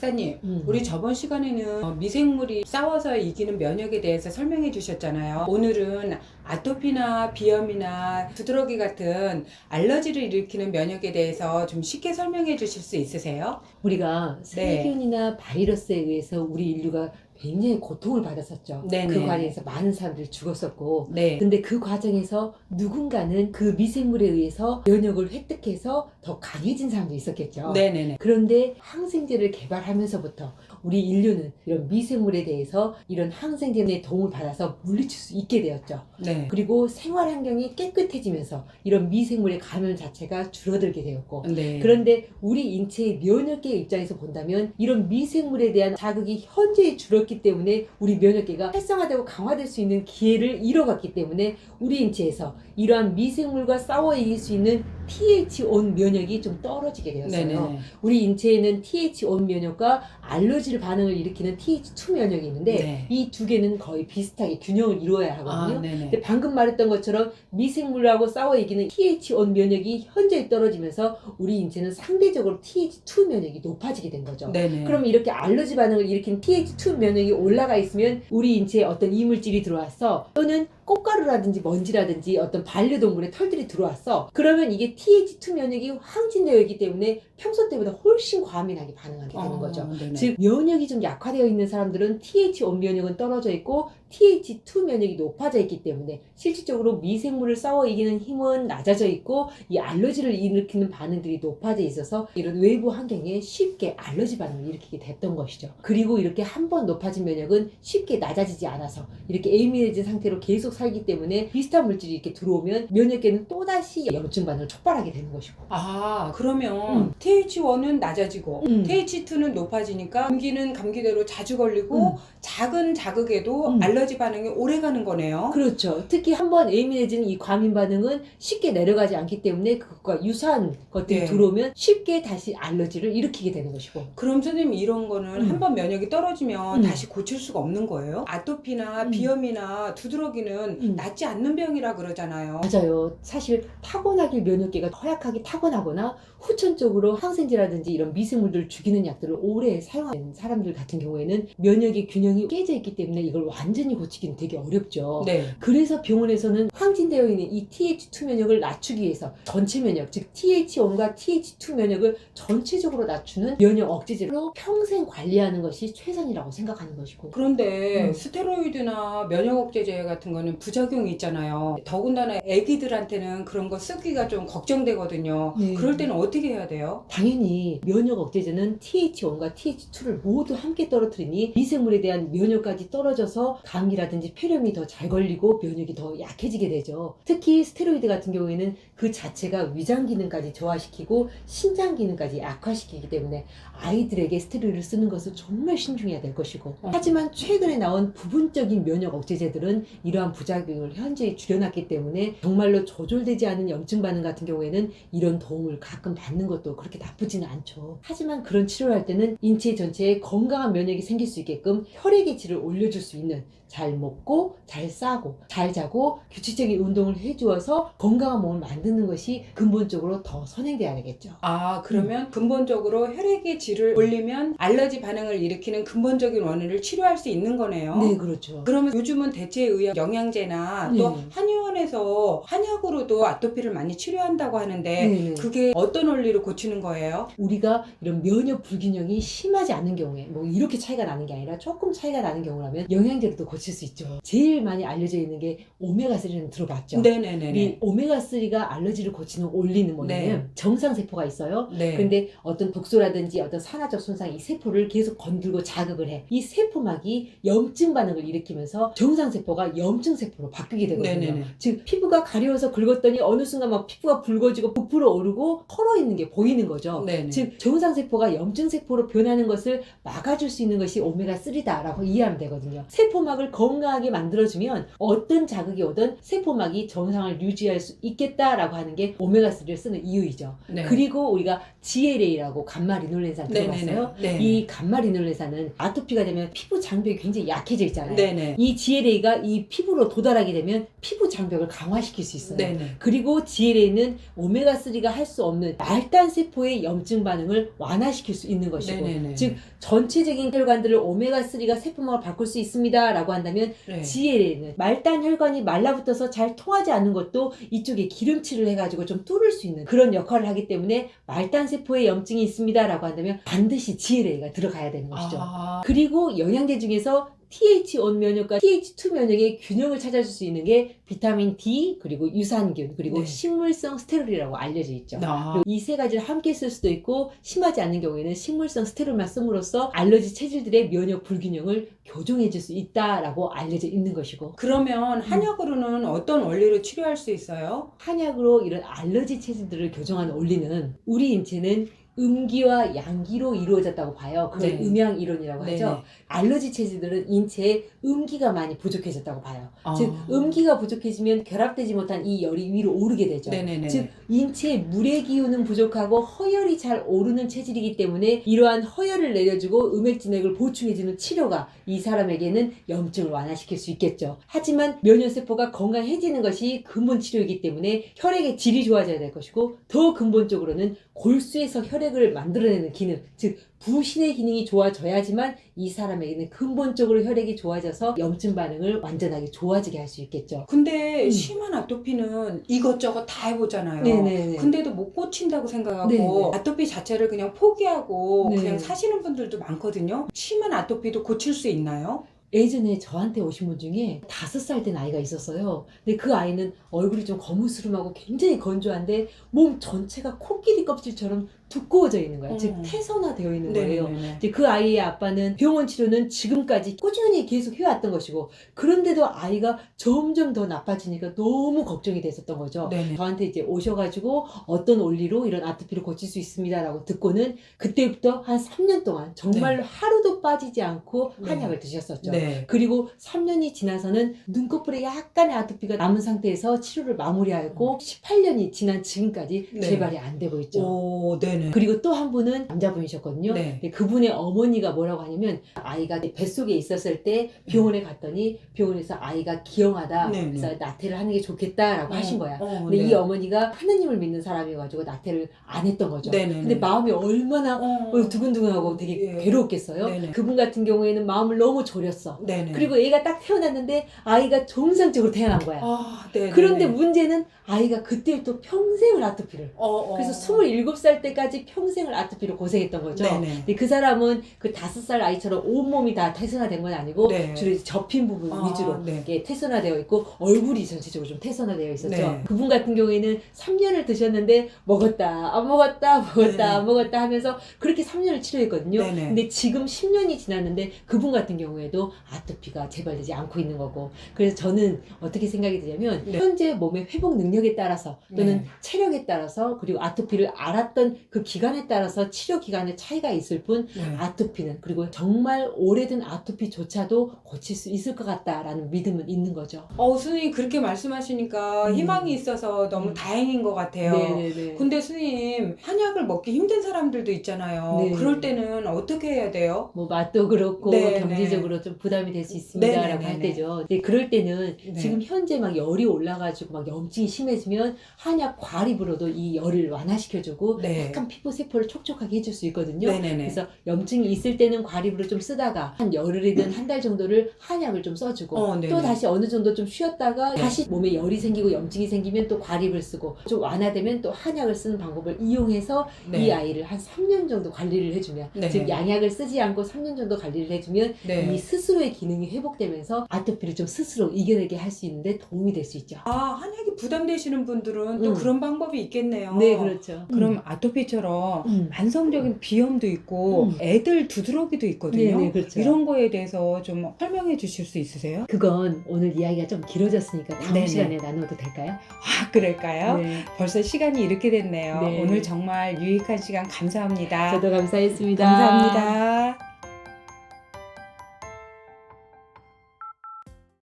박사님, 우리 저번 시간에는 미생물이 싸워서 이기는 면역에 대해서 설명해 주셨잖아요. 오늘은 아토피나 비염이나 두드러기 같은 알러지를 일으키는 면역에 대해서 좀 쉽게 설명해 주실 수 있으세요? 우리가 네. 세균이나 바이러스에 의해서 우리 인류가 굉장히 고통을 받았었죠. 네네. 그 과정에서 많은 사람들이 죽었었고, 네. 근데 그 과정에서 누군가는 그 미생물에 의해서 면역을 획득해서 더 강해진 사람도 있었겠죠. 네네네. 그런데 항생제를 개발하면서부터 우리 인류는 이런 미생물에 대해서 이런 항생제의 도움을 받아서 물리칠 수 있게 되었죠. 네. 그리고 생활 환경이 깨끗해지면서 이런 미생물의 감염 자체가 줄어들게 되었고, 네. 그런데 우리 인체의 면역계 입장에서 본다면 이런 미생물에 대한 자극이 현저히 줄었기 때문에 우리 면역계가 활성화되고 강화될 수 있는 기회를 잃어갔기 때문에 우리 인체에서 이러한 미생물과 싸워 이길 수 있는 TH1 면역이 좀 떨어지게 되었어요. 네네네. 우리 인체에는 TH1 면역과 알러지 반응을 일으키는 TH2 면역이 있는데 네. 이 두 개는 거의 비슷하게 균형을 이루어야 하거든요. 네네. 근데 방금 말했던 것처럼 미생물하고 싸워 이기는 TH1 면역이 현저히 떨어지면서 우리 인체는 상대적으로 TH2 면역이 높아지게 된 거죠. 네네. 그럼 이렇게 알러지 반응을 일으킨 TH2 면역이 올라가 있으면 우리 인체에 어떤 이물질이 들어와서 또는 꽃가루라든지 먼지라든지 어떤 반려동물의 털들이 들어왔어. 그러면 이게 TH2 면역이 항진되어 있기 때문에 평소 때보다 훨씬 과민하게 반응하게 되는 거죠. 네네. 즉 면역이 좀 약화되어 있는 사람들은 TH1 면역은 떨어져 있고 TH2 면역이 높아져 있기 때문에 실질적으로 미생물을 싸워 이기는 힘은 낮아져 있고 이 알러지를 일으키는 반응들이 높아져 있어서 이런 외부 환경에 쉽게 알러지 반응을 일으키게 됐던 것이죠. 그리고 이렇게 한 번 높아진 면역은 쉽게 낮아지지 않아서 이렇게 예민해진 상태로 계속 살기 때문에 비슷한 물질이 이렇게 들어오면 면역계는 또다시 염증 반응을 촉발하게 되는 것이고. 그러면 TH1은 낮아지고 TH2는 높아지니까 감기는 감기대로 자주 걸리고 작은 자극에도 알러지 반응이 오래 가는 거네요. 그렇죠. 특히 한번 예민해진 이 과민 반응은 쉽게 내려가지 않기 때문에 그것과 유사한 것들이 네. 들어오면 쉽게 다시 알러지를 일으키게 되는 것이고. 그럼 선생님 이런 거는 한 번 면역이 떨어지면 다시 고칠 수가 없는 거예요? 아토피나 비염이나 두드러기는 낫지 않는 병이라 그러잖아요. 맞아요. 사실 타고나길 면역계가 허약하게 타고나거나 후천적으로 항생제라든지 이런 미생물들을 죽이는 약들을 오래 사용하는 사람들 같은 경우에는 면역의 균형이 깨져 있기 때문에 이걸 완전히 고치기는 되게 어렵죠. 네. 그래서 병원에서는 항진되어 있는 이 TH2 면역을 낮추기 위해서 전체 면역, 즉 TH1과 TH2 면역을 전체적으로 낮추는 면역 억제제로 평생 관리하는 것이 최선이라고 생각하는 것이고. 그런데 스테로이드나 면역 억제제 같은 거는 부작용이 있잖아요. 더군다나 애기들한테는 그런 거 쓰기가 좀 걱정되거든요. 네. 그럴 때는 어떻게 해야 돼요? 당연히 면역 억제제는 TH1과 TH2를 모두 함께 떨어뜨리니 미생물에 대한 면역까지 떨어져서 감기라든지 폐렴이 더 잘 걸리고 면역이 더 약해지게 되죠. 특히 스테로이드 같은 경우에는 그 자체가 위장 기능까지 저하시키고 신장 기능까지 약화시키기 때문에 아이들에게 스테로이드를 쓰는 것은 정말 신중해야 될 것이고, 하지만 최근에 나온 부분적인 면역 억제제들은 이러한 부작용을 현저히 줄여놨기 때문에 정말로 조절되지 않은 염증 반응 같은 경우에는 이런 도움을 가끔 받는 것도 그렇게 나쁘지는 않죠. 하지만 그런 치료를 할 때는 인체 전체에 건강한 면역이 생길 수 있게끔 혈액의 질을 올려줄 수 있는, 잘 먹고 잘 싸고 잘 자고 규칙적인 운동을 해주어서 건강한 몸을 만드는 것이 근본적으로 더 선행돼야 되겠죠. 그러면 근본적으로 혈액의 질을 올리면 알러지 반응을 일으키는 근본적인 원인을 치료할 수 있는 거네요. 네, 그렇죠. 그러면 요즘은 대체의학 영양제나 또 한의원에서 한약으로도 아토피를 많이 치료한다고 하는데 네. 그게 어떤 원리로 고치는 거예요? 우리가 이런 면역 불균형이 심하지 않은 경우에 뭐 이렇게 차이가 나는 게 아니라 조금 차이가 나는 경우라면 영양제로도 고칠 수 있죠. 제일 많이 알려져 있는 게 오메가3는 들어봤죠? 네네네. 이 오메가3가 알러지를 고치는 원리는 뭐냐면 네. 정상세포가 있어요. 네. 근데 어떤 독소라든지 어떤 산화적 손상이 이 세포를 계속 건들고 자극을 해. 이 세포막이 염증 반응을 일으키면서 정상세포가 염증세포로 바뀌게 되거든요. 네네네. 즉 피부가 가려워서 긁었더니 어느 순간 막 피부가 붉어지고 부풀어 오르고 털어 있는 게 보이는 거죠. 네네. 즉 정상세포가 염증세포로 변하는 것을 막아줄 수 있는 것이 오메가3다라고 이해하면 되거든요. 세포막을 세포막을 건강하게 만들어주면 어떤 자극이 오든 세포막이 정상을 유지할 수 있겠다라고 하는 게 오메가3를 쓰는 이유이죠. 네. 그리고 우리가 GLA라고 감마리놀렌산 들어봤어요? 네. 이 감마리놀렌산은 아토피가 되면 피부 장벽이 굉장히 약해져 있잖아요. 네네. 이 GLA가 이 피부로 도달하게 되면 피부 장벽을 강화시킬 수 있어요. 네네. 그리고 GLA는 오메가3가 할 수 없는 말단 세포의 염증 반응을 완화시킬 수 있는 것이고, 네네네. 즉 전체적인 혈관들을 오메가3가 세포막을 바꿀 수 있습니다 라고 한다면 네. GLA는 말단 혈관이 말라붙어서 잘 통하지 않는 것도 이쪽에 기름칠을 해가지고 좀 뚫을 수 있는 그런 역할을 하기 때문에 말단 세포에 염증이 있습니다 라고 한다면 반드시 GLA가 들어가야 되는 것이죠. 그리고 영양제 중에서 TH1 면역과 TH2 면역의 균형을 찾아줄 수 있는 게 비타민 D, 그리고 유산균, 그리고 네. 식물성 스테롤이라고 알려져 있죠. 아. 이 세 가지를 함께 쓸 수도 있고, 심하지 않는 경우에는 식물성 스테롤만 씀으로써 알러지 체질들의 면역 불균형을 교정해 줄 수 있다라고 알려져 있는 것이고, 그러면 한약으로는 어떤 원리로 치료할 수 있어요? 한약으로 이런 알러지 체질들을 교정하는 원리는 우리 인체는 음기와 양기로 이루어졌다고 봐요. 그걸 네. 음양이론이라고 하죠. 네네. 알러지 체질들은 인체에 음기가 많이 부족해졌다고 봐요. 아. 즉 음기가 부족해지면 결합되지 못한 이 열이 위로 오르게 되죠. 네네네. 즉 인체의 물의 기운은 부족하고 허열이 잘 오르는 체질이기 때문에 이러한 허열을 내려주고 음액진액을 보충해주는 치료가 이 사람에게는 염증을 완화시킬 수 있겠죠. 하지만 면역세포가 건강해지는 것이 근본 치료이기 때문에 혈액의 질이 좋아져야 될 것이고, 더 근본적으로는 골수에서 혈액을 만들어내는 기능, 즉 부신의 기능이 좋아져야지만 이 사람에게는 근본적으로 혈액이 좋아져서 염증 반응을 완전하게 좋아지게 할 수 있겠죠. 근데 심한 아토피는 이것저것 다 해보잖아요. 네네네. 근데도 못 고친다고 생각하고 네네. 아토피 자체를 그냥 포기하고 네. 그냥 사시는 분들도 많거든요. 심한 아토피도 고칠 수 있나요? 예전에 저한테 오신 분 중에 5살 된 아이가 있었어요. 근데 그 아이는 얼굴이 좀 거무스름하고 굉장히 건조한데 몸 전체가 코끼리 껍질처럼 두꺼워져 있는 거예요. 즉 태선화되어 있는 거예요. 네네네. 이제 그 아이의 아빠는 병원 치료는 지금까지 꾸준히 계속 해왔던 것이고, 그런데도 아이가 점점 더 나빠지니까 너무 걱정이 됐었던 거죠. 네네. 저한테 이제 오셔가지고 어떤 원리로 이런 아토피를 고칠 수 있습니다라고 듣고는 그때부터 한 3년 동안 정말로 하루도 빠지지 않고 네. 한약을 드셨었죠. 네. 그리고 3년이 지나서는 눈꺼풀에 약간의 아토피가 남은 상태에서 치료를 마무리하였고 18년이 지난 지금까지 네. 재발이 안 되고 있죠. 오, 네네. 그리고 또 한 분은 남자분이셨거든요. 네. 근데 그분의 어머니가 뭐라고 하냐면, 아이가 뱃속에 있었을 때 병원에 갔더니 병원에서 아이가 기형하다, 네, 그래서 네. 나태를 하는 게 좋겠다라고 하신 거야. 근데 네. 이 어머니가 하느님을 믿는 사람이어가지고 나태를 안 했던 거죠. 네네네. 근데 마음이 얼마나 두근두근하고 되게 예. 괴로웠겠어요. 네네. 그분 같은 경우에는 마음을 너무 졸였어. 네네. 그리고 애가 딱 태어났는데 아이가 정상적으로 태어난 거야. 아, 네. 그런데 문제는 아이가 그때부터 평생을 아토피를. 그래서 27살 때까지 평생을 아토피로 고생했던 거죠. 네네. 근데 그 사람은 그 5살 아이처럼 온몸이 다 태선화된 건 아니고 네. 주로 이제 접힌 부분 위주로 네. 이게 태선화되어 있고 얼굴이 전체적으로 좀 태선화되어 있었죠. 네. 그분 같은 경우에는 3년을 드셨는데 먹었다 안 먹었다 먹었다 네. 안 먹었다 하면서 그렇게 3년을 치료했거든요. 네네. 근데 지금 10년이 지났는데 그분 같은 경우에도 아토피가 재발되지 않고 있는 거고, 그래서 저는 어떻게 생각이 드냐면 네. 현재 몸의 회복 능력에 따라서 또는 네. 체력에 따라서 그리고 아토피를 알았던 그 기간에 따라서 치료 기간의 차이가 있을 뿐 네. 아토피는, 그리고 정말 오래된 아토피조차도 고칠 수 있을 것 같다라는 믿음은 있는 거죠. 스님 그렇게 말씀하시니까 희망이 있어서 너무 다행인 것 같아요. 네네네. 근데 스님, 한약을 먹기 힘든 사람들도 있잖아요. 네. 그럴 때는 어떻게 해야 돼요? 뭐 맛도 그렇고 네, 경제적으로 좀 부담이 될 수 있습니다라고 네, 네, 할 네. 때죠. 근데 그럴 때는 네. 지금 현재 막 열이 올라가지고 막 염증이 심해지면 한약 과립으로도 이 열을 완화시켜주고 네. 약간 피부 세포를 촉촉하게 해줄 수 있거든요. 네네네. 그래서 염증이 있을 때는 과립으로 좀 쓰다가 한 열흘이든 한 달 정도를 한약을 좀 써주고 네네. 또 다시 어느 정도 좀 쉬었다가 네. 다시 몸에 열이 생기고 염증이 생기면 또 과립을 쓰고 좀 완화되면 또 한약을 쓰는 방법을 이용해서 네. 이 아이를 한 3년 정도 관리를 해주면, 네. 즉 양약을 쓰지 않고 3년 정도 관리를 해주면 네. 이 스스로의 기능이 회복되면서 아토피를 좀 스스로 이겨내게 할 수 있는데 도움이 될 수 있죠. 한약이 부담되시는 분들은 또 그런 방법이 있겠네요. 네, 그렇죠. 그럼 아토피처럼 음. 만성적인 비염도 있고 애들 두드러기도 있거든요. 네네, 그렇죠. 이런 거에 대해서 좀 설명해 주실 수 있으세요? 그건 오늘 이야기가 좀 길어졌으니까 다음 네네. 시간에 나눠도 될까요? 그럴까요? 네. 벌써 시간이 이렇게 됐네요. 네. 오늘 정말 유익한 시간 감사합니다. 저도 감사했습니다. 감사합니다.